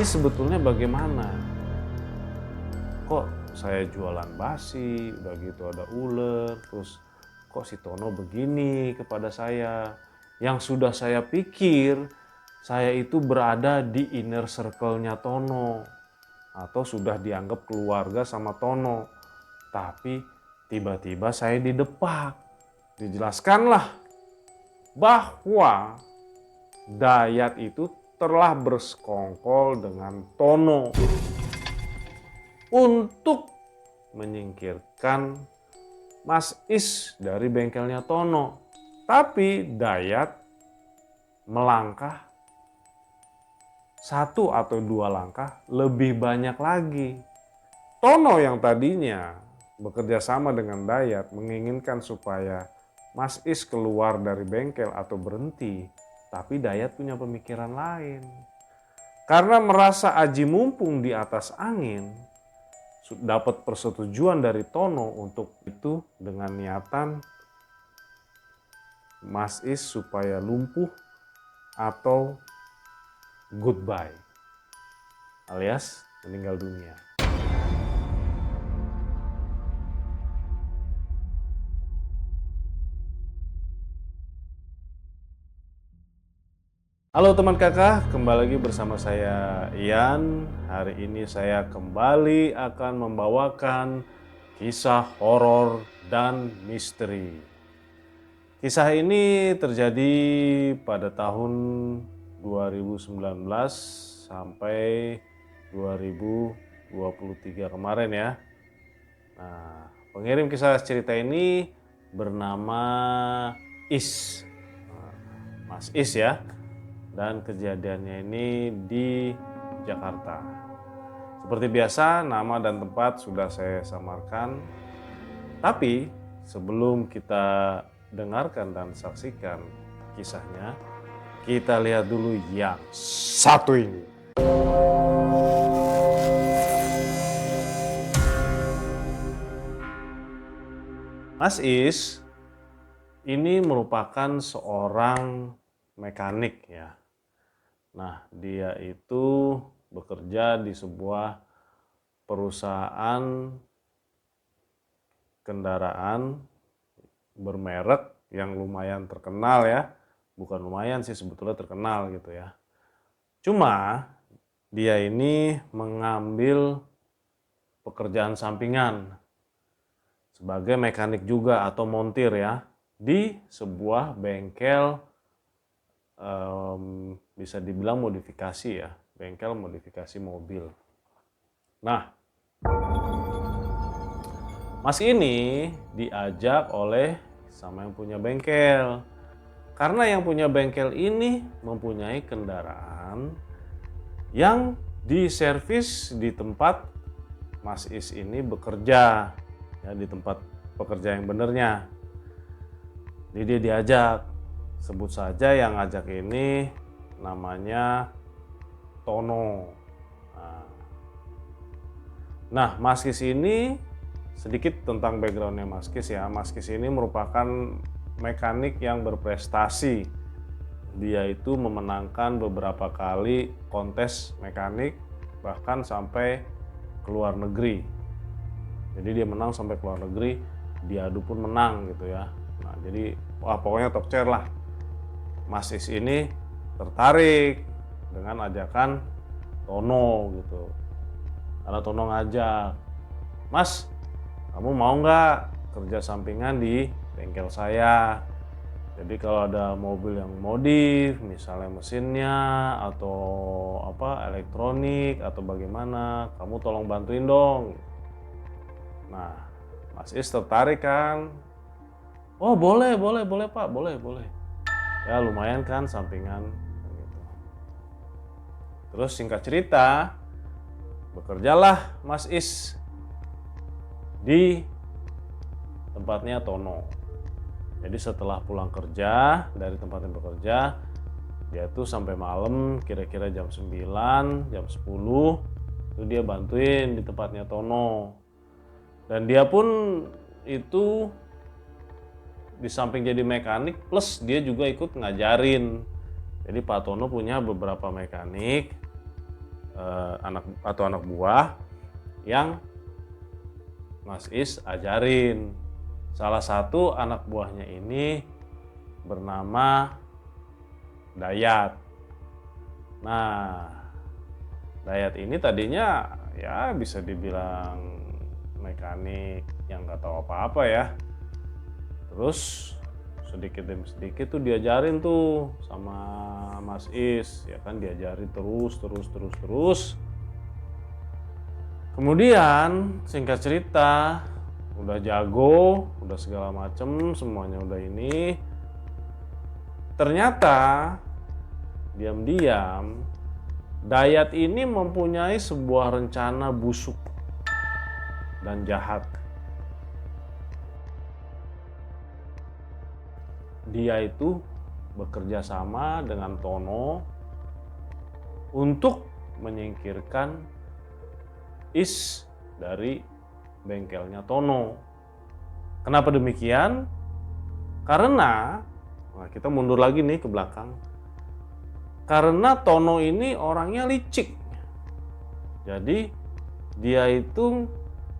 Ini sebetulnya bagaimana? Kok saya jualan basi, udah gitu ada ular, terus kok si Tono begini kepada saya? Yang sudah saya pikir, saya itu berada di inner circle-nya Tono. Atau sudah dianggap keluarga sama Tono. Tapi tiba-tiba saya didepak. Dijelaskanlah bahwa Dayat itu telah bersekongkol dengan Tono untuk menyingkirkan Mas Is dari bengkelnya Tono. Tapi Dayat melangkah satu atau dua langkah lebih banyak lagi. Tono yang tadinya bekerja sama dengan Dayat menginginkan supaya Mas Is keluar dari bengkel atau berhenti, tapi Dayat punya pemikiran lain. Karena merasa aji mumpung di atas angin, dapat persetujuan dari Tono untuk itu dengan niatan Mas Is supaya lumpuh atau goodbye alias meninggal dunia. Halo teman kakak, kembali lagi bersama saya Ian. Hari ini saya kembali akan membawakan kisah horor dan misteri. Kisah ini terjadi pada tahun 2019 sampai 2023 kemarin ya. Nah, pengirim kisah cerita ini bernama Is. Mas Is ya. Dan kejadiannya ini di Jakarta. Seperti biasa, nama dan tempat sudah saya samarkan. Tapi sebelum kita dengarkan dan saksikan kisahnya, kita lihat dulu yang satu ini. Mas Is ini merupakan seorang mekanik ya. Nah, dia itu bekerja di sebuah perusahaan kendaraan bermerek yang lumayan terkenal ya. Bukan lumayan sih, sebetulnya terkenal gitu ya. Cuma dia ini mengambil pekerjaan sampingan sebagai mekanik juga atau montir ya di sebuah bengkel bisa dibilang modifikasi ya, bengkel modifikasi mobil. Nah, Mas ini diajak oleh sama yang punya bengkel. Karena yang punya bengkel ini mempunyai kendaraan yang diservis di tempat Mas Is ini bekerja, ya di tempat pekerja yang benernya. Jadi dia diajak, sebut saja yang ngajak ini namanya Tono. Nah, Mas Kis ini sedikit tentang backgroundnya Mas Kis ya. Mas Kis ini merupakan mekanik yang berprestasi. Dia itu memenangkan beberapa kali kontes mekanik, bahkan sampai ke luar negeri. Jadi dia menang sampai ke luar negeri, diadu pun menang gitu ya. Nah, jadi pokoknya top chair lah. Mas Is ini tertarik dengan ajakan Tono gitu. Karena Tono ngajak, "Mas, kamu mau nggak kerja sampingan di bengkel saya? Jadi kalau ada mobil yang modif, misalnya mesinnya atau elektronik atau bagaimana, kamu tolong bantuin dong." Nah, Mas Is tertarik kan? "Oh boleh Pak, boleh. Ya lumayan kan sampingan gitu." Terus singkat cerita, bekerjalah Mas Is di tempatnya Tono. Jadi setelah pulang kerja dari tempatnya bekerja, dia tuh sampai malam kira-kira jam 9, jam 10 itu dia bantuin di tempatnya Tono. Dan dia pun itu di samping jadi mekanik plus dia juga ikut ngajarin. Jadi Pak Tono punya beberapa mekanik anak buah yang Mas Is ajarin. Salah satu anak buahnya ini bernama Dayat. Nah, Dayat ini tadinya ya bisa dibilang mekanik yang nggak tahu apa-apa ya. Terus sedikit demi sedikit tuh diajarin tuh sama Mas Is, ya kan, diajarin terus. Kemudian singkat cerita, udah jago, udah segala macem, semuanya udah ini. Ternyata diam-diam Dayat ini mempunyai sebuah rencana busuk dan jahat. Dia itu bekerja sama dengan Tono untuk menyingkirkan Is dari bengkelnya Tono. Kenapa demikian? Karena, nah kita mundur lagi nih ke belakang. Karena Tono ini orangnya licik. Jadi dia itu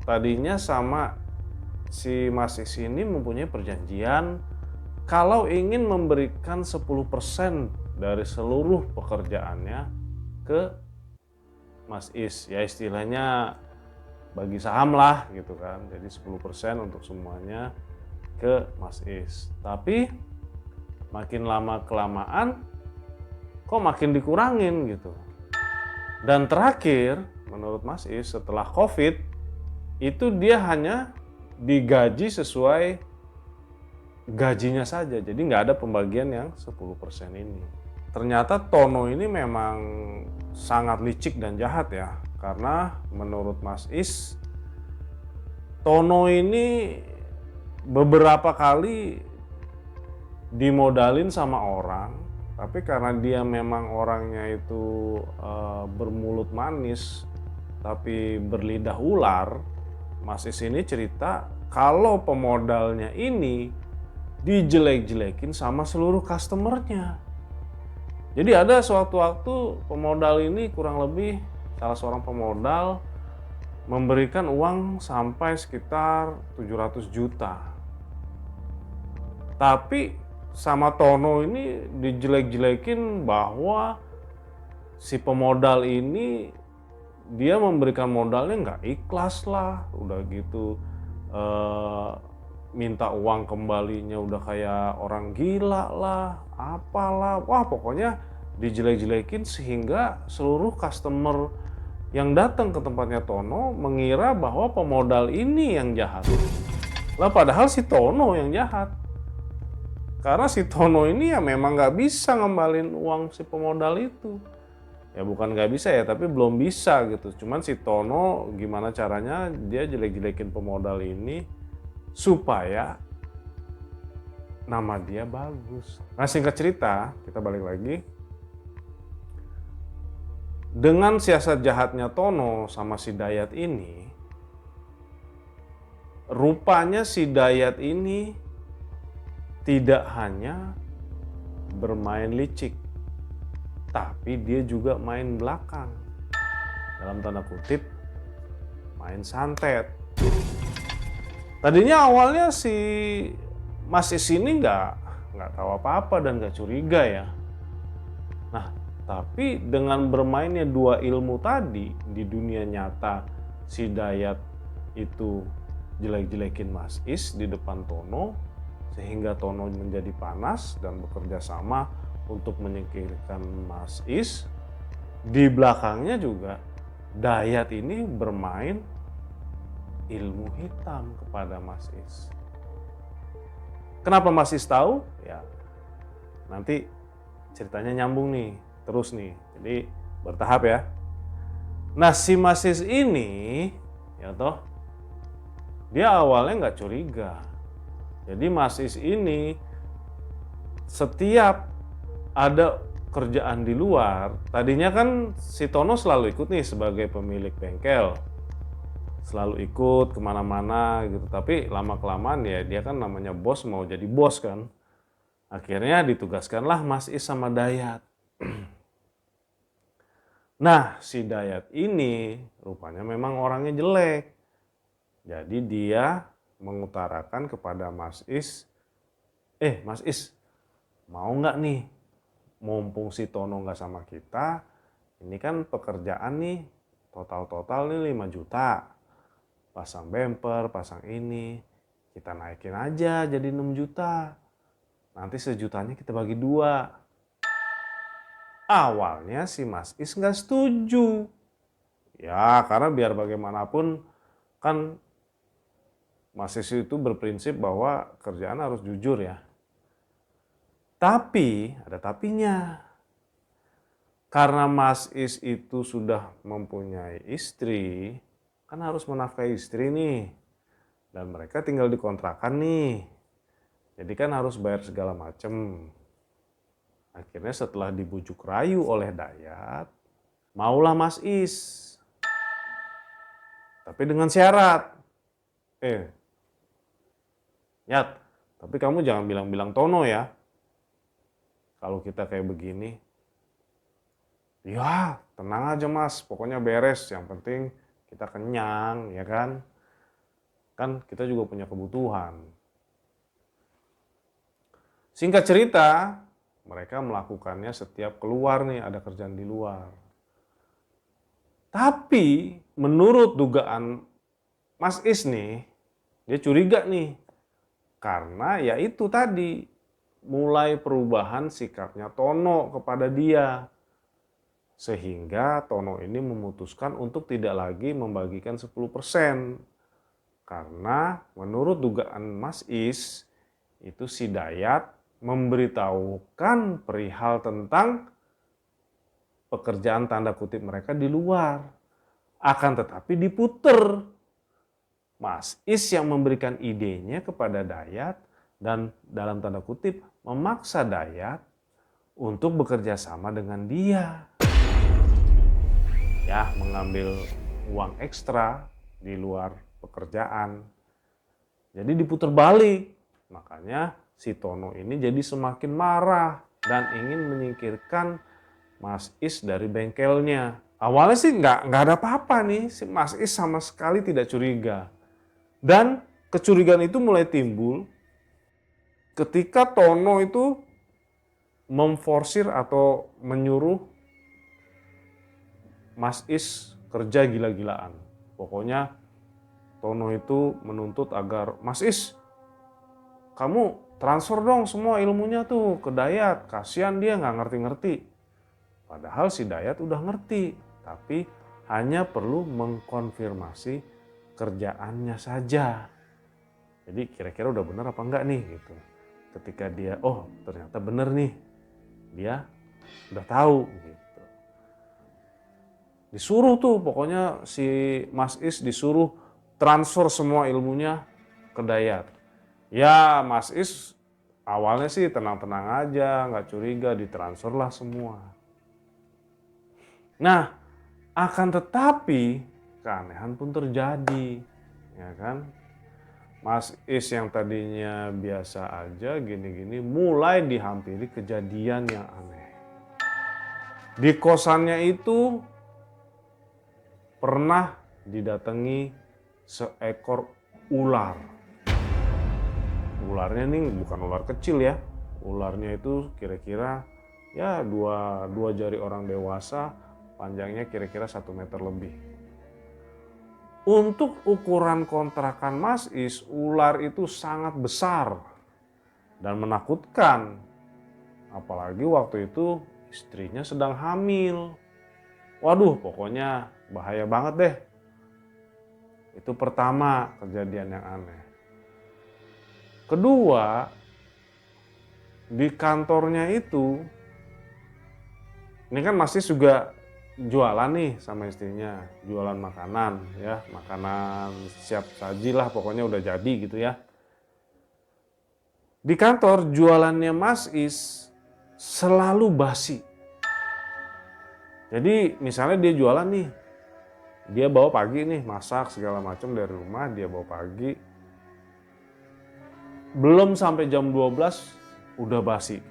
tadinya sama si Mas Is ini mempunyai perjanjian kalau ingin memberikan 10% dari seluruh pekerjaannya ke Mas Is, ya istilahnya bagi saham lah gitu kan. Jadi 10% untuk semuanya ke Mas Is. Tapi makin lama kelamaan kok makin dikurangin gitu. Dan terakhir menurut Mas Is setelah Covid itu dia hanya digaji sesuai gajinya saja. Jadi nggak ada pembagian yang 10% ini. Ternyata Tono ini memang sangat licik dan jahat ya. Karena menurut Mas Is, Tono ini beberapa kali dimodalin sama orang, tapi karena dia memang orangnya itu bermulut manis tapi berlidah ular, Mas Is ini cerita kalau pemodalnya ini dijelek-jelekin sama seluruh customernya. Jadi ada suatu waktu pemodal ini kurang lebih salah seorang pemodal memberikan uang sampai sekitar 700 juta. Tapi sama Tono ini dijelek-jelekin bahwa si pemodal ini dia memberikan modalnya nggak ikhlas lah, udah gitu minta uang kembalinya udah kayak orang gila lah, apalah, wah pokoknya dijelek-jelekin sehingga seluruh customer yang datang ke tempatnya Tono mengira bahwa pemodal ini yang jahat. Lah padahal si Tono yang jahat. Karena si Tono ini ya memang nggak bisa ngembalin uang si pemodal itu. Ya bukan nggak bisa ya, tapi belum bisa gitu. Cuman si Tono gimana caranya dia jelek-jelekin pemodal ini supaya nama dia bagus. Nah singkat cerita, kita balik lagi. Dengan siasat jahatnya Tono sama si Dayat ini, rupanya si Dayat ini tidak hanya bermain licik, tapi dia juga main belakang. Dalam tanda kutip, main santet. Tadinya awalnya si Mas Is ini nggak tahu apa-apa dan nggak curiga ya. Nah, tapi dengan bermainnya dua ilmu tadi di dunia nyata, si Dayat itu jelek-jelekin Mas Is di depan Tono, sehingga Tono menjadi panas dan bekerja sama untuk menyingkirkan Mas Is. Di belakangnya juga Dayat ini bermain ilmu hitam kepada Mas Is. Kenapa Mas Is tahu? Ya, nanti ceritanya nyambung nih, terus nih. Jadi bertahap ya. Nah si Mas Is ini, ya toh, dia awalnya nggak curiga. Jadi Mas Is ini setiap ada kerjaan di luar, tadinya kan si Tono selalu ikut nih sebagai pemilik bengkel. Selalu ikut kemana-mana gitu, tapi lama-kelamaan ya dia kan namanya bos mau jadi bos kan. Akhirnya ditugaskanlah Mas Is sama Dayat. Nah, si Dayat ini rupanya memang orangnya jelek. Jadi dia mengutarakan kepada Mas Is, Mas Is, mau nggak nih, mumpung si Tono nggak sama kita, ini kan pekerjaan nih, total nih 5 juta. Pasang bumper, pasang ini, kita naikin aja jadi 6 juta. Nanti sejutanya kita bagi 2. Awalnya si Mas Is nggak setuju. Ya, karena biar bagaimanapun kan Mas Is itu berprinsip bahwa kerjaan harus jujur ya. Tapi, ada tapinya. Karena Mas Is itu sudah mempunyai istri, kan harus menafkahi istri nih. Dan mereka tinggal di kontrakan nih. Jadi kan harus bayar segala macem. Akhirnya setelah dibujuk rayu oleh Dayat, maulah Mas Is. Tapi dengan syarat. Yat, tapi kamu jangan bilang-bilang Tono ya. Kalau kita kayak begini. Ya, tenang aja Mas, pokoknya beres. Yang penting kita kenyang, ya kan? Kan kita juga punya kebutuhan. Singkat cerita, mereka melakukannya setiap keluar nih, ada kerjaan di luar. Tapi menurut dugaan Mas Is nih, dia curiga nih. Karena ya itu tadi, mulai perubahan sikapnya Tono kepada dia. Sehingga Tono ini memutuskan untuk tidak lagi membagikan 10%. Karena menurut dugaan Mas Is, itu si Dayat memberitahukan perihal tentang pekerjaan tanda kutip mereka di luar. Akan tetapi diputer. Mas Is yang memberikan idenya kepada Dayat dan dalam tanda kutip memaksa Dayat untuk bekerja sama dengan dia. Ya, mengambil uang ekstra di luar pekerjaan. Jadi diputar balik. Makanya si Tono ini jadi semakin marah dan ingin menyingkirkan Mas Is dari bengkelnya. Awalnya sih nggak ada apa-apa nih, si Mas Is sama sekali tidak curiga. Dan kecurigaan itu mulai timbul ketika Tono itu memforsir atau menyuruh Mas Is kerja gila-gilaan. Pokoknya Tono itu menuntut agar, Mas Is, kamu transfer dong semua ilmunya tuh ke Dayat. Kasihan dia nggak ngerti-ngerti. Padahal si Dayat udah ngerti, tapi hanya perlu mengkonfirmasi kerjaannya saja. Jadi kira-kira udah bener apa enggak nih gitu. Ketika dia, oh ternyata bener nih, dia udah tahu gitu. Disuruh tuh pokoknya si Mas Is disuruh transfer semua ilmunya ke Dayat. Ya Mas Is awalnya sih tenang-tenang aja, nggak curiga, ditransfer lah semua. Nah, akan tetapi keanehan pun terjadi, ya kan? Mas Is yang tadinya biasa aja gini-gini mulai dihampiri kejadian yang aneh. Di kosannya itu pernah didatangi seekor ular. Ularnya nih bukan ular kecil ya. Ularnya itu kira-kira ya dua jari orang dewasa, panjangnya kira-kira 1 meter lebih. Untuk ukuran kontrakan Mas Is, ular itu sangat besar dan menakutkan. Apalagi waktu itu istrinya sedang hamil. Waduh, pokoknya bahaya banget deh. Itu pertama kejadian yang aneh. Kedua, di kantornya itu, ini kan Mas Is juga jualan nih sama istrinya, jualan makanan ya, makanan siap saji lah pokoknya udah jadi gitu ya. Di kantor jualannya Mas Is selalu basi. Jadi misalnya dia jualan nih, dia bawa pagi nih, masak segala macam dari rumah, dia bawa pagi. Belum sampai jam 12 udah basi.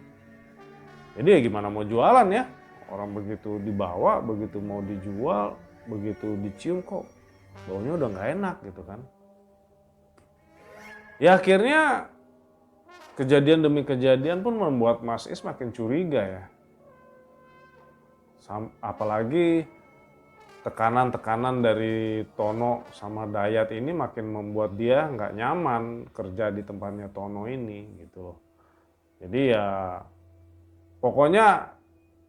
Jadi ya gimana mau jualan ya? Orang begitu dibawa, begitu mau dijual, begitu dicium kok baunya udah nggak enak gitu kan. Ya akhirnya kejadian demi kejadian pun membuat Mas Is makin curiga ya. Apalagi tekanan-tekanan dari Tono sama Dayat ini makin membuat dia nggak nyaman kerja di tempatnya Tono ini gitu loh. Jadi ya pokoknya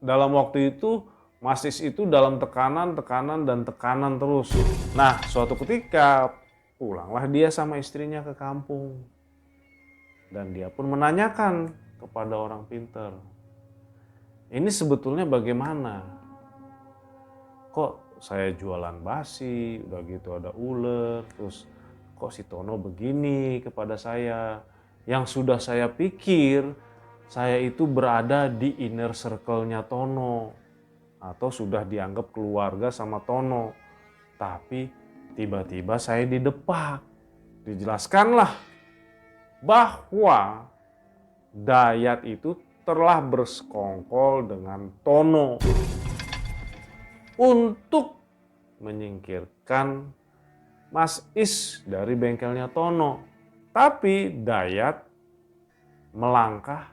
dalam waktu itu Mas Is itu dalam tekanan, tekanan, dan tekanan terus. Nah suatu ketika pulanglah dia sama istrinya ke kampung. Dan dia pun menanyakan kepada orang pinter, ini sebetulnya bagaimana? Kok saya jualan basi, udah gitu ada ular, terus kok si Tono begini kepada saya? Yang sudah saya pikir, saya itu berada di inner circle-nya Tono. Atau sudah dianggap keluarga sama Tono. Tapi tiba-tiba saya didepak. Dijelaskanlah bahwa Dayat itu telah bersekongkol dengan Tono untuk menyingkirkan Mas Is dari bengkelnya Tono. Tapi Dayat melangkah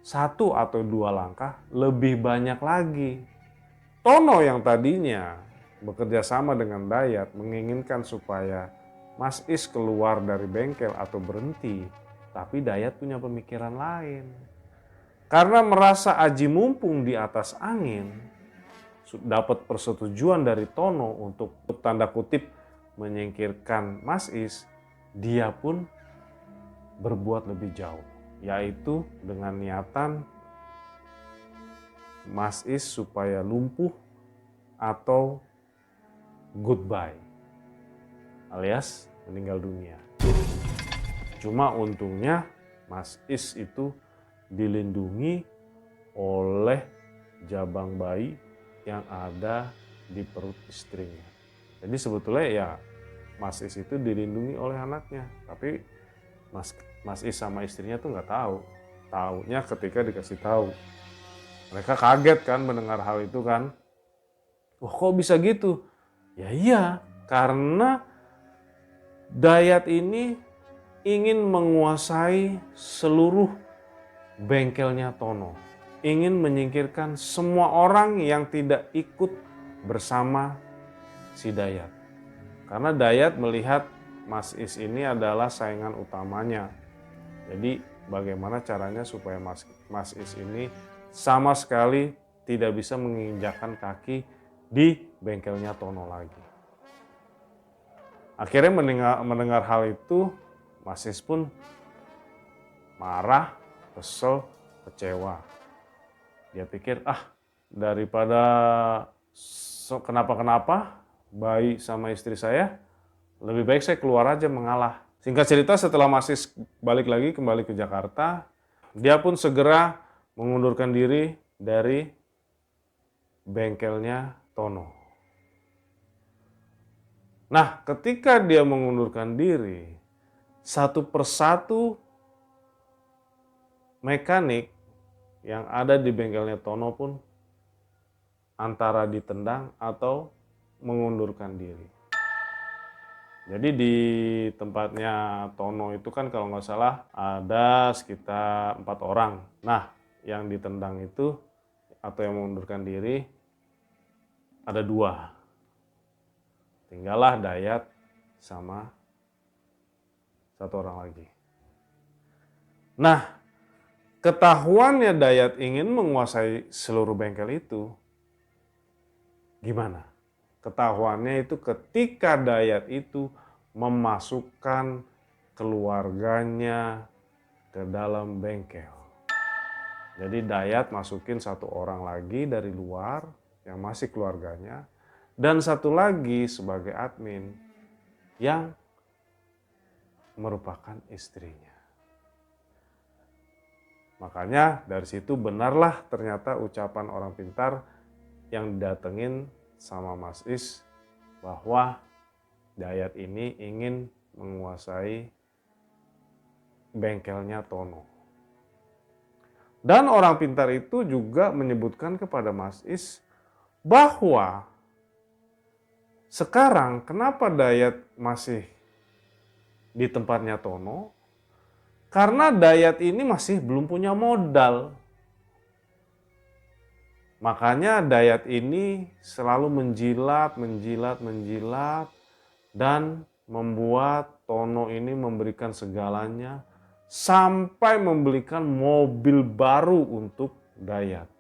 1 atau 2 langkah lebih banyak lagi. Tono yang tadinya bekerja sama dengan Dayat menginginkan supaya Mas Is keluar dari bengkel atau berhenti. Tapi Dayat punya pemikiran lain. Karena merasa aji mumpung di atas angin, dapat persetujuan dari Tono untuk tanda kutip menyingkirkan Mas Is, dia pun berbuat lebih jauh. Yaitu dengan niatan Mas Is supaya lumpuh atau goodbye, alias meninggal dunia. Cuma untungnya Mas Is itu dilindungi oleh jabang bayi yang ada di perut istrinya. Jadi sebetulnya ya Mas Is itu dilindungi oleh anaknya, tapi Mas Is sama istrinya tuh nggak tahu. Taunya ketika dikasih tahu. Mereka kaget kan mendengar hal itu kan. Wah kok bisa gitu? Ya iya, karena Dayat ini ingin menguasai seluruh bengkelnya Tono. Ingin menyingkirkan semua orang yang tidak ikut bersama si Dayat. Karena Dayat melihat Mas Is ini adalah saingan utamanya. Jadi bagaimana caranya supaya Mas Is ini sama sekali tidak bisa menginjakkan kaki di bengkelnya Tono lagi. Akhirnya mendengar hal itu, Mas Is pun marah, kesel, kecewa. Dia pikir, daripada kenapa-kenapa bayi sama istri saya, lebih baik saya keluar aja mengalah. Singkat cerita setelah Mas Is balik lagi kembali ke Jakarta, dia pun segera mengundurkan diri dari bengkelnya Tono. Nah, ketika dia mengundurkan diri, satu persatu mekanik yang ada di bengkelnya Tono pun antara ditendang atau mengundurkan diri. Jadi di tempatnya Tono itu kan kalau nggak salah ada sekitar 4 orang. Nah, yang ditendang itu atau yang mengundurkan diri ada 2. Tinggallah Dayat sama 1 orang lagi. Nah, ketahuannya Dayat ingin menguasai seluruh bengkel itu, gimana? Ketahuannya itu ketika Dayat itu memasukkan keluarganya ke dalam bengkel. Jadi Dayat masukin 1 orang lagi dari luar yang masih keluarganya, dan 1 lagi sebagai admin yang merupakan istrinya. Makanya dari situ benarlah ternyata ucapan orang pintar yang didatengin sama Mas Is bahwa Dayat ini ingin menguasai bengkelnya Tono. Dan orang pintar itu juga menyebutkan kepada Mas Is bahwa sekarang kenapa Dayat masih di tempatnya Tono? Karena Dayat ini masih belum punya modal. Makanya Dayat ini selalu menjilat dan membuat Tono ini memberikan segalanya sampai membelikan mobil baru untuk Dayat.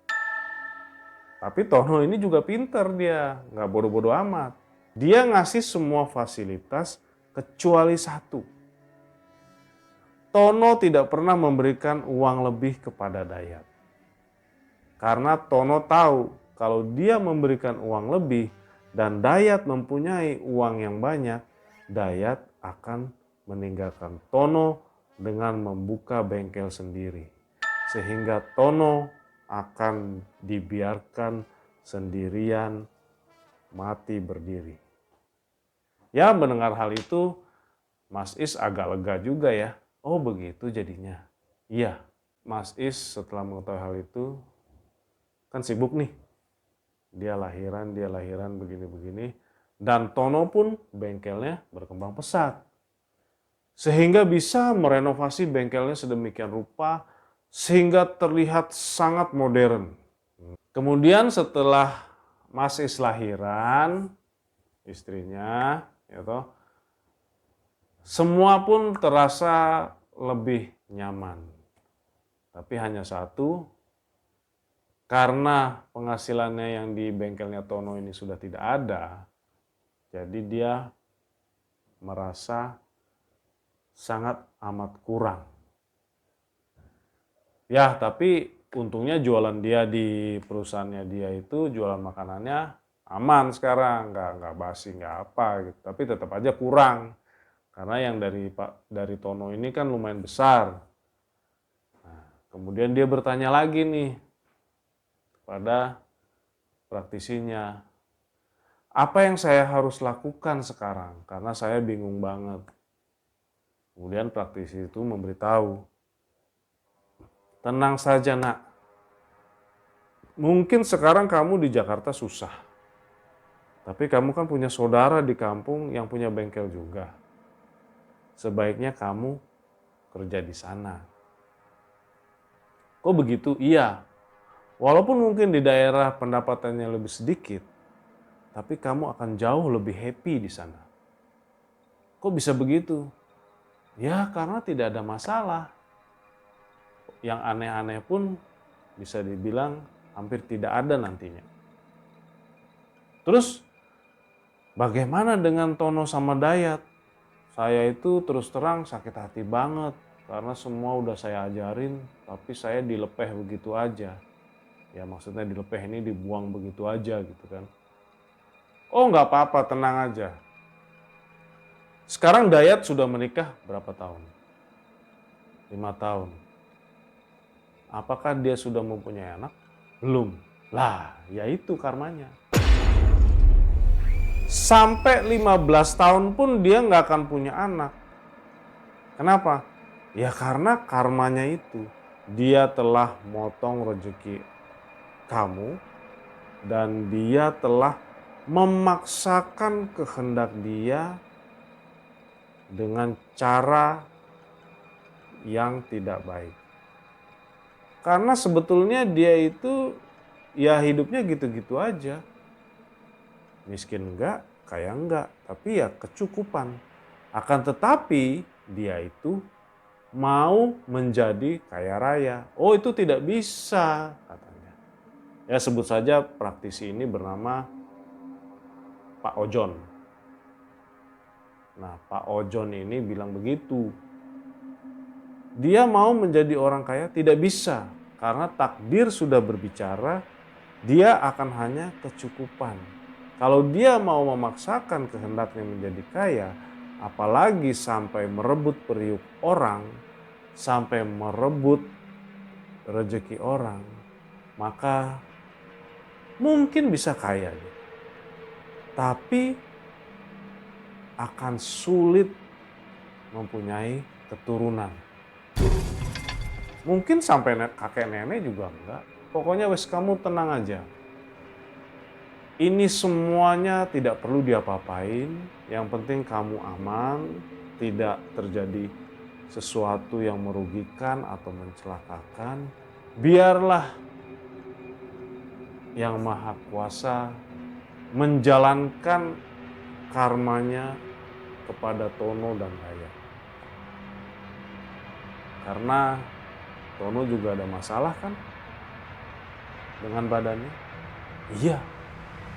Tapi Tono ini juga pinter dia, nggak bodoh-bodoh amat. Dia ngasih semua fasilitas kecuali satu. Tono tidak pernah memberikan uang lebih kepada Dayat. Karena Tono tahu kalau dia memberikan uang lebih dan Dayat mempunyai uang yang banyak, Dayat akan meninggalkan Tono dengan membuka bengkel sendiri. Sehingga Tono akan dibiarkan sendirian mati berdiri. Ya, mendengar hal itu Mas Is agak lega juga ya. Oh begitu jadinya. Iya, Mas Is setelah mengetahui hal itu kan sibuk nih. Dia lahiran begini-begini. Dan Tono pun bengkelnya berkembang pesat. Sehingga bisa merenovasi bengkelnya sedemikian rupa sehingga terlihat sangat modern. Kemudian setelah Mas Is lahiran, istrinya, ya toh, semua pun terasa lebih nyaman. Tapi hanya satu, karena penghasilannya yang di bengkelnya Tono ini sudah tidak ada, jadi dia merasa sangat amat kurang. Ya, tapi untungnya jualan dia di perusahaannya dia itu jualan makanannya aman sekarang, nggak basi, nggak apa gitu. Tapi tetap aja kurang. Karena yang dari Tono ini kan lumayan besar. Nah, kemudian dia bertanya lagi nih pada praktisinya, apa yang saya harus lakukan sekarang? Karena saya bingung banget. Kemudian praktisi itu memberitahu, tenang saja nak, mungkin sekarang kamu di Jakarta susah. Tapi kamu kan punya saudara di kampung yang punya bengkel juga. Sebaiknya kamu kerja di sana. Kok begitu? Iya. Walaupun mungkin di daerah pendapatannya lebih sedikit, tapi kamu akan jauh lebih happy di sana. Kok bisa begitu? Ya karena tidak ada masalah. Yang aneh-aneh pun bisa dibilang hampir tidak ada nantinya. Terus bagaimana dengan Tono sama Dayat? Saya itu terus terang sakit hati banget karena semua udah saya ajarin tapi saya dilepeh begitu aja. Ya maksudnya dilepeh ini dibuang begitu aja gitu kan. Oh nggak apa-apa, tenang aja. Sekarang Dayat sudah menikah berapa tahun? 5 tahun. Apakah dia sudah mempunyai anak? Belum. Lah, yaitu karmanya. Sampai 15 tahun pun dia nggak akan punya anak. Kenapa? Ya karena karmanya itu. Dia telah motong rezeki kamu dan dia telah memaksakan kehendak dia dengan cara yang tidak baik. Karena sebetulnya dia itu ya hidupnya gitu-gitu aja. Miskin enggak, kaya enggak, tapi ya kecukupan. Akan tetapi dia itu mau menjadi kaya raya. Oh itu tidak bisa katanya. Ya sebut saja praktisi ini bernama Pak Ojon. Nah Pak Ojon ini bilang begitu. Dia mau menjadi orang kaya tidak bisa. Karena takdir sudah berbicara, dia akan hanya kecukupan. Kalau dia mau memaksakan kehendaknya menjadi kaya, apalagi sampai merebut periuk orang, sampai merebut rezeki orang, maka mungkin bisa kaya. Tapi akan sulit mempunyai keturunan. Mungkin sampai kakek nenek juga enggak. Pokoknya wes kamu tenang aja. Ini semuanya tidak perlu diapa-apain, yang penting kamu aman, tidak terjadi sesuatu yang merugikan atau mencelakakan. Biarlah Yang Maha Kuasa menjalankan karmanya kepada Tono dan Dayat. Karena Tono juga ada masalah kan dengan badannya. Iya,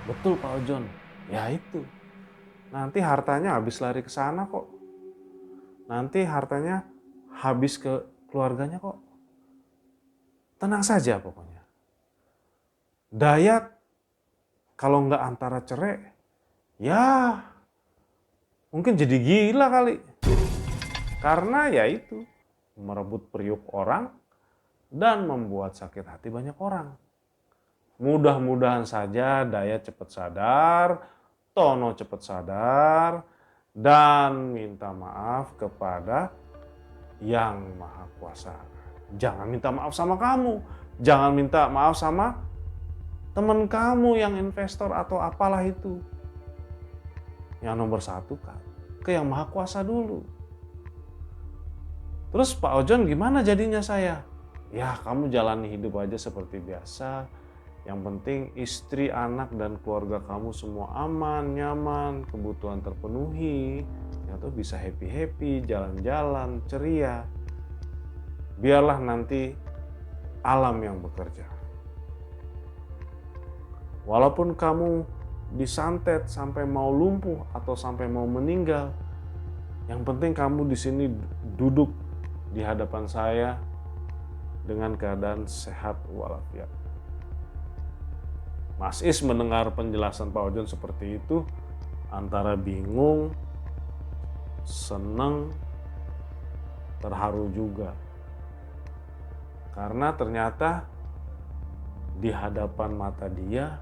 betul Pak Ojon. Ya itu. Nanti hartanya habis lari ke sana kok. Nanti hartanya habis ke keluarganya kok. Tenang saja pokoknya. Dayat kalau nggak antara cerai, ya mungkin jadi gila kali. Karena ya itu, merebut periuk orang dan membuat sakit hati banyak orang. Mudah-mudahan saja Dayat cepat sadar, Tono cepat sadar, dan minta maaf kepada Yang Maha Kuasa. Jangan minta maaf sama kamu, jangan minta maaf sama teman kamu yang investor atau apalah itu. Yang nomor satu kan, ke Yang Maha Kuasa dulu. Terus Pak Ojon gimana jadinya saya? Ya kamu jalani hidup aja seperti biasa. Yang penting istri, anak, dan keluarga kamu semua aman, nyaman, kebutuhan terpenuhi. Ya tuh bisa happy-happy, jalan-jalan, ceria. Biarlah nanti alam yang bekerja. Walaupun kamu disantet sampai mau lumpuh atau sampai mau meninggal, yang penting kamu di sini duduk di hadapan saya dengan keadaan sehat walafiat. Mas Is mendengar penjelasan Pak Ojon seperti itu, antara bingung, seneng, terharu juga. Karena ternyata di hadapan mata dia,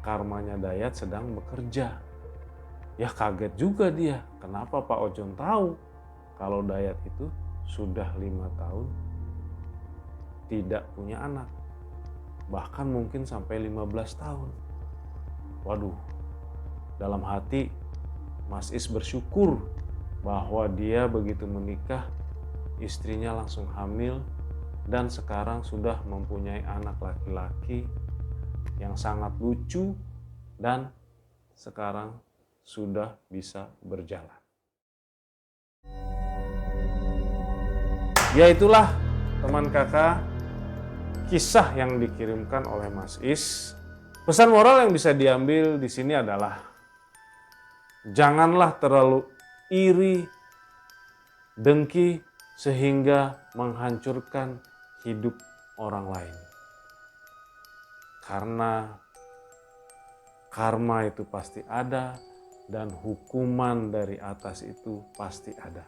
karmanya Dayat sedang bekerja. Ya kaget juga dia, kenapa Pak Ojon tahu kalau Dayat itu sudah 5 tahun tidak punya anak. Bahkan mungkin sampai 15 tahun. Waduh, dalam hati Mas Is bersyukur bahwa dia begitu menikah, istrinya langsung hamil dan sekarang sudah mempunyai anak laki-laki yang sangat lucu dan sekarang sudah bisa berjalan. Ya itulah teman kakak, kisah yang dikirimkan oleh Mas Is. Pesan moral yang bisa diambil di sini adalah janganlah terlalu iri, dengki sehingga menghancurkan hidup orang lain. Karena karma itu pasti ada dan hukuman dari atas itu pasti ada.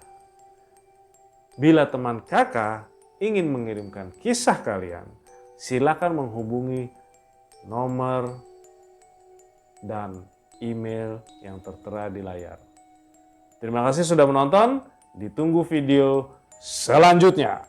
Bila teman kakak ingin mengirimkan kisah kalian, silakan menghubungi nomor dan email yang tertera di layar. Terima kasih sudah menonton, ditunggu video selanjutnya.